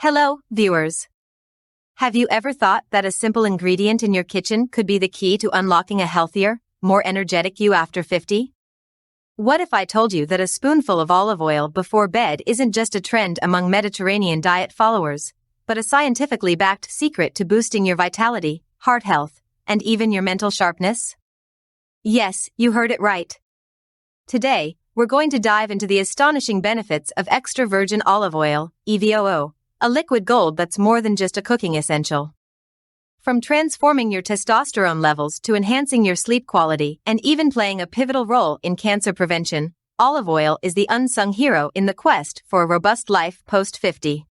Hello, viewers. Have you ever thought that a simple ingredient in your kitchen could be the key to unlocking a healthier, more energetic you after 50? What if I told you that a spoonful of olive oil before bed isn't just a trend among Mediterranean diet followers, but a scientifically backed secret to boosting your vitality, heart health, and even your mental sharpness? Yes, you heard it right. Today, we're going to dive into the astonishing benefits of extra virgin olive oil, EVOO, a liquid gold that's more than just a cooking essential. From transforming your testosterone levels to enhancing your sleep quality and even playing a pivotal role in cancer prevention, olive oil is the unsung hero in the quest for a robust life post-50.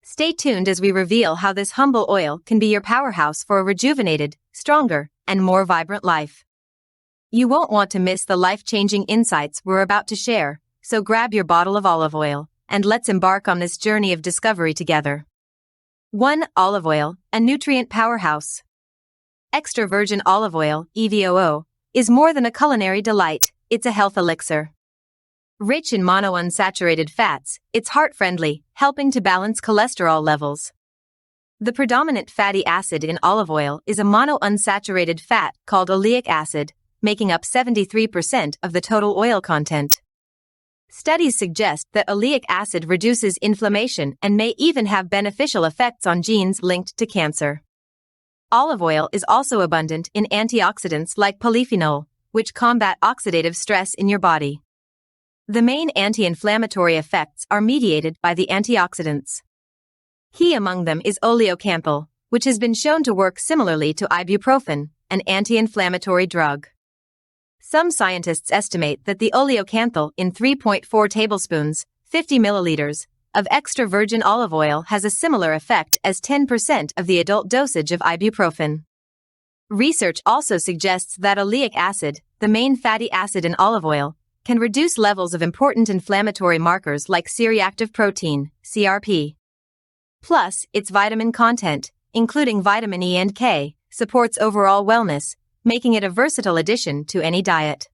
Stay tuned as we reveal how this humble oil can be your powerhouse for a rejuvenated, stronger, and more vibrant life. You won't want to miss the life-changing insights we're about to share, so grab your bottle of olive oil, and let's embark on this journey of discovery together. 1. Olive oil, a nutrient powerhouse. Extra virgin olive oil, EVOO, is more than a culinary delight, it's a health elixir. Rich in monounsaturated fats, it's heart-friendly, helping to balance cholesterol levels. The predominant fatty acid in olive oil is a monounsaturated fat called oleic acid, making up 73% of the total oil content. Studies suggest that oleic acid reduces inflammation and may even have beneficial effects on genes linked to cancer. Olive oil is also abundant in antioxidants like polyphenol, which combat oxidative stress in your body. The main anti-inflammatory effects are mediated by the antioxidants. Key among them is oleocanthal, which has been shown to work similarly to ibuprofen, an anti-inflammatory drug. Some scientists estimate that the oleocanthal in 3.4 tablespoons, 50 milliliters, of extra virgin olive oil has a similar effect as 10% of the adult dosage of ibuprofen. Research also suggests that oleic acid, the main fatty acid in olive oil, can reduce levels of important inflammatory markers like C-reactive protein, CRP. Plus, its vitamin content, including vitamin E and K, supports overall wellness, making it a versatile addition to any diet.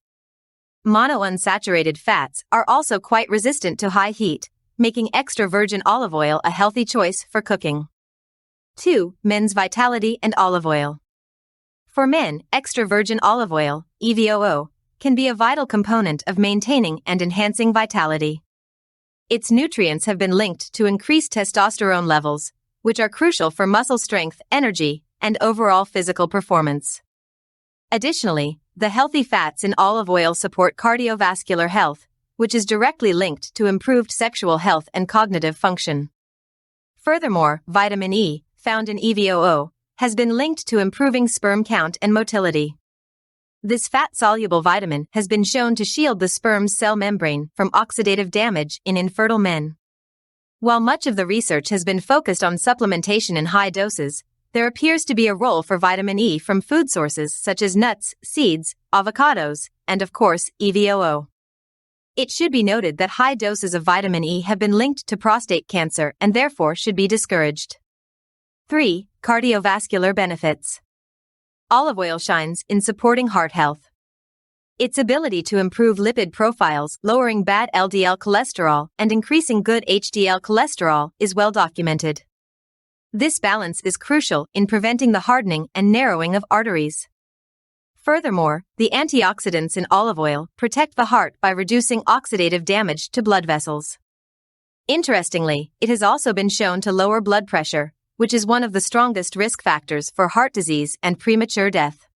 Monounsaturated fats are also quite resistant to high heat, making extra virgin olive oil a healthy choice for cooking. 2. Men's vitality and olive oil. For men, extra virgin olive oil, EVOO, can be a vital component of maintaining and enhancing vitality. Its nutrients have been linked to increased testosterone levels, which are crucial for muscle strength, energy, and overall physical performance. Additionally, the healthy fats in olive oil support cardiovascular health, which is directly linked to improved sexual health and cognitive function. Furthermore, vitamin E, found in EVOO, has been linked to improving sperm count and motility. This fat-soluble vitamin has been shown to shield the sperm's cell membrane from oxidative damage in infertile men. While much of the research has been focused on supplementation in high doses, there appears to be a role for vitamin E from food sources such as nuts, seeds, avocados, and of course, EVOO. It should be noted that high doses of vitamin E have been linked to prostate cancer and therefore should be discouraged. 3. Cardiovascular benefits. Olive oil shines in supporting heart health. Its ability to improve lipid profiles, lowering bad LDL cholesterol, and increasing good HDL cholesterol is well documented. This balance is crucial in preventing the hardening and narrowing of arteries. Furthermore, the antioxidants in olive oil protect the heart by reducing oxidative damage to blood vessels. Interestingly, it has also been shown to lower blood pressure, which is one of the strongest risk factors for heart disease and premature death.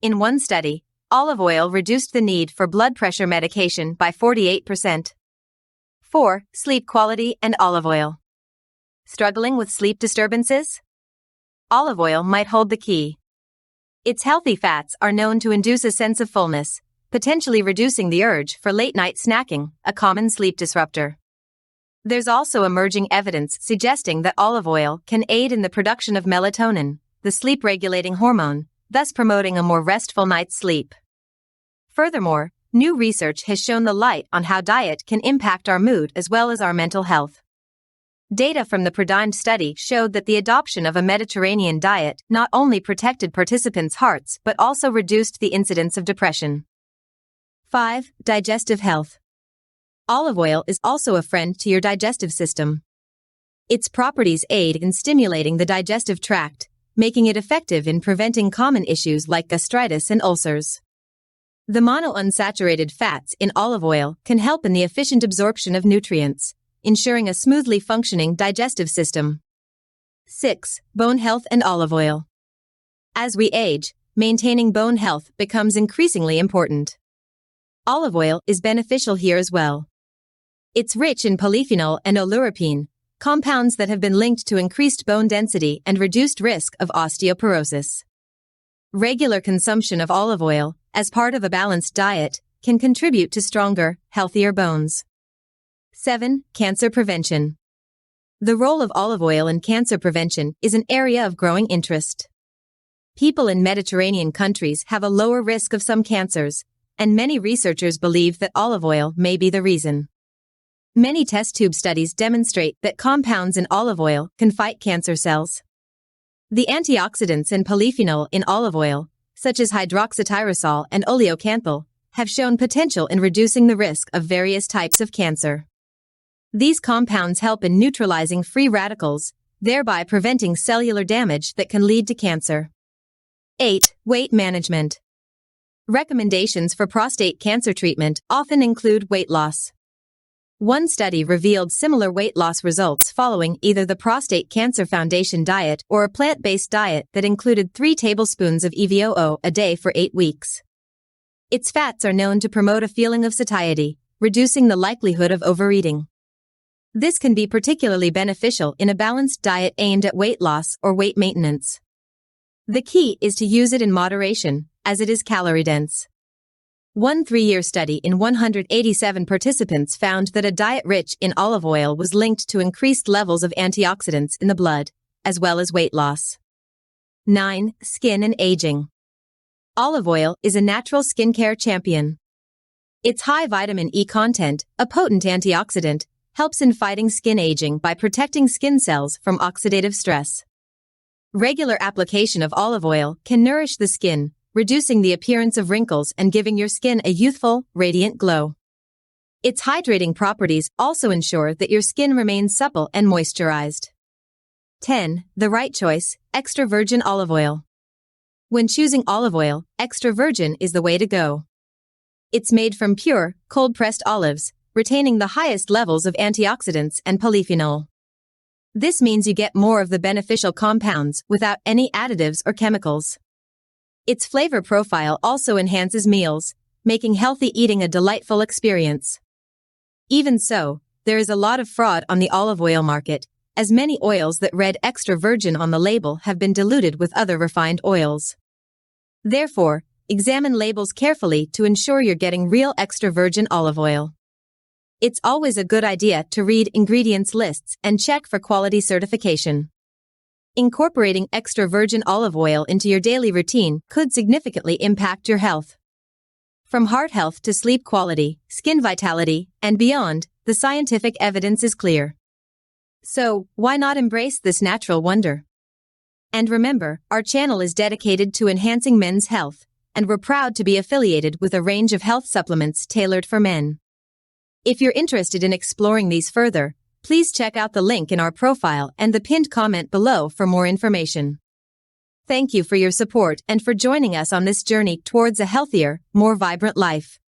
In one study, olive oil reduced the need for blood pressure medication by 48%. 4. Sleep quality and olive oil. Struggling with sleep disturbances? Olive oil might hold the key. Its healthy fats are known to induce a sense of fullness, potentially reducing the urge for late-night snacking, a common sleep disruptor. There's also emerging evidence suggesting that olive oil can aid in the production of melatonin, the sleep-regulating hormone, thus promoting a more restful night's sleep. Furthermore, new research has shown the light on how diet can impact our mood as well as our mental health. Data from the PREDIME study showed that the adoption of a Mediterranean diet not only protected participants' hearts but also reduced the incidence of depression. 5. Digestive health. Olive oil is also a friend to your digestive system. Its properties aid in stimulating the digestive tract, making it effective in preventing common issues like gastritis and ulcers. The monounsaturated fats in olive oil can help in the efficient absorption of nutrients, ensuring a smoothly functioning digestive system. 6. Bone health and olive oil. As we age, maintaining bone health becomes increasingly important. Olive oil is beneficial here as well. It's rich in polyphenol and oleuropein, compounds that have been linked to increased bone density and reduced risk of osteoporosis. Regular consumption of olive oil, as part of a balanced diet, can contribute to stronger, healthier bones. 7. Cancer prevention. The role of olive oil in cancer prevention is an area of growing interest. People in Mediterranean countries have a lower risk of some cancers, and many researchers believe that olive oil may be the reason. Many test tube studies demonstrate that compounds in olive oil can fight cancer cells. The antioxidants and polyphenol in olive oil, such as hydroxytyrosol and oleocanthal, have shown potential in reducing the risk of various types of cancer. These compounds help in neutralizing free radicals, thereby preventing cellular damage that can lead to cancer. 8. Weight management. Recommendations for prostate cancer treatment often include weight loss. One study revealed similar weight loss results following either the Prostate Cancer Foundation diet or a plant-based diet that included 3 tablespoons of EVOO a day for 8 weeks. Its fats are known to promote a feeling of satiety, reducing the likelihood of overeating. This can be particularly beneficial in a balanced diet aimed at weight loss or weight maintenance. The key is to use it in moderation, as it is calorie-dense. One 3-year study in 187 participants found that a diet rich in olive oil was linked to increased levels of antioxidants in the blood, as well as weight loss. 9. Skin and aging. Olive oil is a natural skincare champion. Its high vitamin E content, a potent antioxidant, helps in fighting skin aging by protecting skin cells from oxidative stress. Regular application of olive oil can nourish the skin, reducing the appearance of wrinkles and giving your skin a youthful, radiant glow. Its hydrating properties also ensure that your skin remains supple and moisturized. 10. The right choice, extra virgin olive oil. When choosing olive oil, extra virgin is the way to go. It's made from pure, cold-pressed olives, retaining the highest levels of antioxidants and polyphenol. This means you get more of the beneficial compounds without any additives or chemicals. Its flavor profile also enhances meals, making healthy eating a delightful experience. Even so, there is a lot of fraud on the olive oil market, as many oils that read extra virgin on the label have been diluted with other refined oils. Therefore, examine labels carefully to ensure you're getting real extra virgin olive oil. It's always a good idea to read ingredients lists and check for quality certification. Incorporating extra virgin olive oil into your daily routine could significantly impact your health. From heart health to sleep quality, skin vitality, and beyond, the scientific evidence is clear. So, why not embrace this natural wonder? And remember, our channel is dedicated to enhancing men's health, and we're proud to be affiliated with a range of health supplements tailored for men. If you're interested in exploring these further, please check out the link in our profile and the pinned comment below for more information. Thank you for your support and for joining us on this journey towards a healthier, more vibrant life.